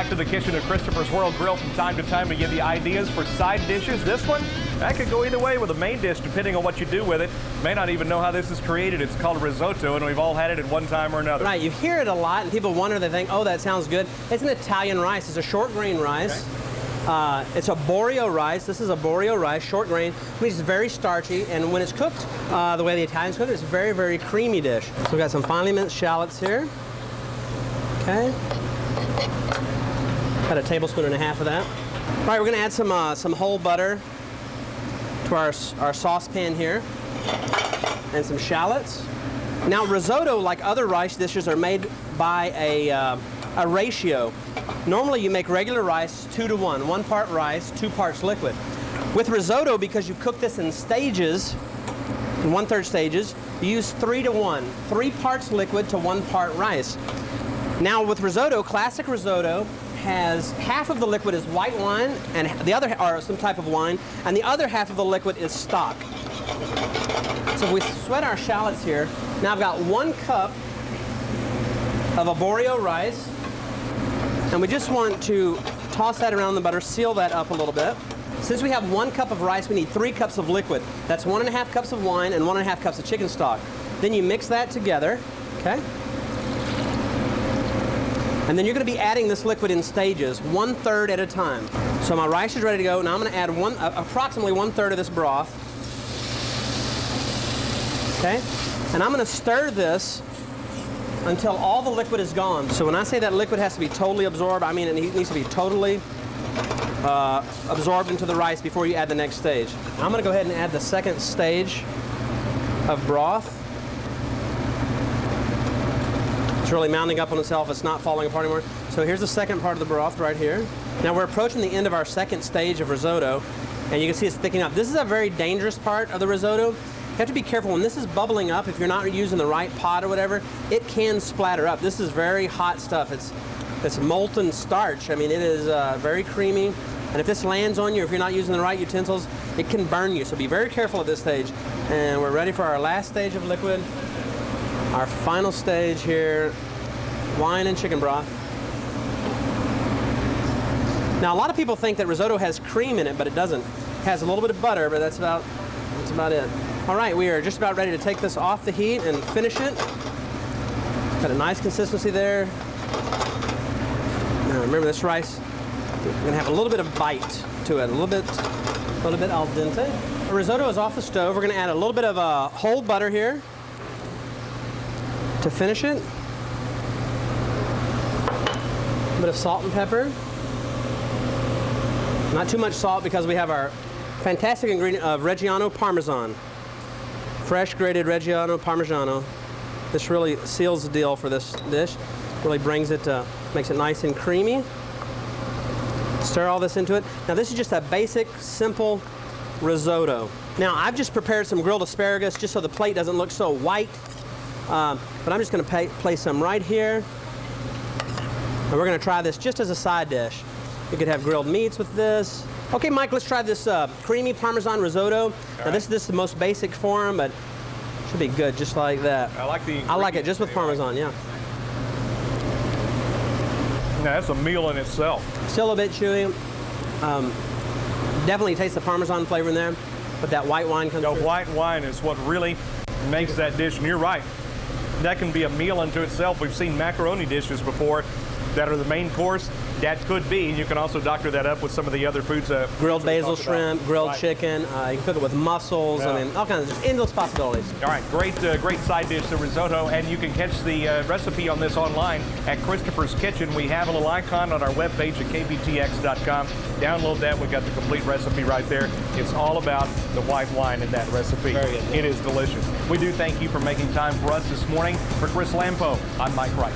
back to the kitchen of Christopher's World Grill from time to time to give you ideas for side dishes. This one, that could go either way with a main dish depending on what you do with it. May not even know how this is created. It's called risotto, and we've all had it at one time or another. Right, you hear it a lot, and people wonder, they think, oh, that sounds good. It's an Italian rice. It's a short grain rice. Okay. It's a borio rice. This is a borio rice, short grain, which is very starchy, and when it's cooked the way the Italians cook it, it's a very, very creamy dish. So we've got some finely minced shallots here. Okay. About a tablespoon and a half of that. All right, we're going to add some whole butter to our saucepan here, and some shallots. Now, risotto, like other rice dishes, are made by a ratio. Normally, you make regular rice 2 to 1, 1 part rice, 2 parts liquid. With risotto, because you cook this in stages, in 1/3 stages, you use 3 to 1, 3 parts liquid to 1 part rice. Now, with risotto, classic risotto has half of the liquid is white wine, and the other, or some type of wine, and the other half of the liquid is stock. So if we sweat our shallots here, now I've got 1 cup of a borio rice, and we just want to toss that around the butter, seal that up a little bit. Since we have 1 cup of rice, we need 3 cups of liquid. That's 1½ cups of wine and 1½ cups of chicken stock. Then you mix that together, okay? And then you're going to be adding this liquid in stages, 1/3 at a time. So my rice is ready to go. Now I'm going to add approximately 1/3 of this broth. Okay? And I'm going to stir this until all the liquid is gone. So when I say that liquid has to be totally absorbed, I mean it needs to be totally absorbed into the rice before you add the next stage. I'm going to go ahead and add the second stage of broth. It's really mounting up on itself. It's not falling apart anymore. So here's the second part of the broth right here. Now we're approaching the end of our second stage of risotto, and you can see it's thickening up. This is a very dangerous part of the risotto. You have to be careful when this is bubbling up. If you're not using the right pot or whatever, it can splatter up. This is very hot stuff. It's molten starch. I mean, it is very creamy. And if this lands on you, if you're not using the right utensils, it can burn you. So be very careful at this stage. And we're ready for our last stage of liquid. Our final stage here, wine and chicken broth. Now, a lot of people think that risotto has cream in it, but it doesn't. It has a little bit of butter, but that's about it. All right, we are just about ready to take this off the heat and finish it. Got a nice consistency there. Now, remember this rice, we're gonna have a little bit of bite to it, a little bit al dente. The risotto is off the stove. We're gonna add a little bit of whole butter here to finish it. A bit of salt and pepper. Not too much salt because we have our fantastic ingredient of Reggiano Parmesan. Fresh grated Reggiano Parmigiano. This really seals the deal for this dish. Really brings it, makes it nice and creamy. Stir all this into it. Now this is just a basic, simple risotto. Now I've just prepared some grilled asparagus just so the plate doesn't look so white. But I'm just going to place some right here. And we're going to try this just as a side dish. You could have grilled meats with this. Okay, Mike, let's try this creamy Parmesan risotto. Now, this is the most basic form, but it should be good just like that. I like it just with Parmesan, yeah. Now, that's a meal in itself. Still a bit chewy. Definitely taste the Parmesan flavor in there, but that white wine comes through. The white wine is what really makes that dish, and you're right. That can be a meal unto itself. We've seen macaroni dishes before that are the main course. That could be. You can also doctor that up with some of the other foods. Grilled basil shrimp, grilled chicken. You can cook it with mussels. Yeah. I mean, all kinds of just endless possibilities. All right, great side dish, the risotto, and you can catch the recipe on this online at Christopher's Kitchen. We have a little icon on our webpage at kbtx.com. Download that. We've got the complete recipe right there. It's all about the white wine in that recipe. Very good. It is delicious. We do thank you for making time for us this morning. For Chris Lampo, I'm Mike Wright.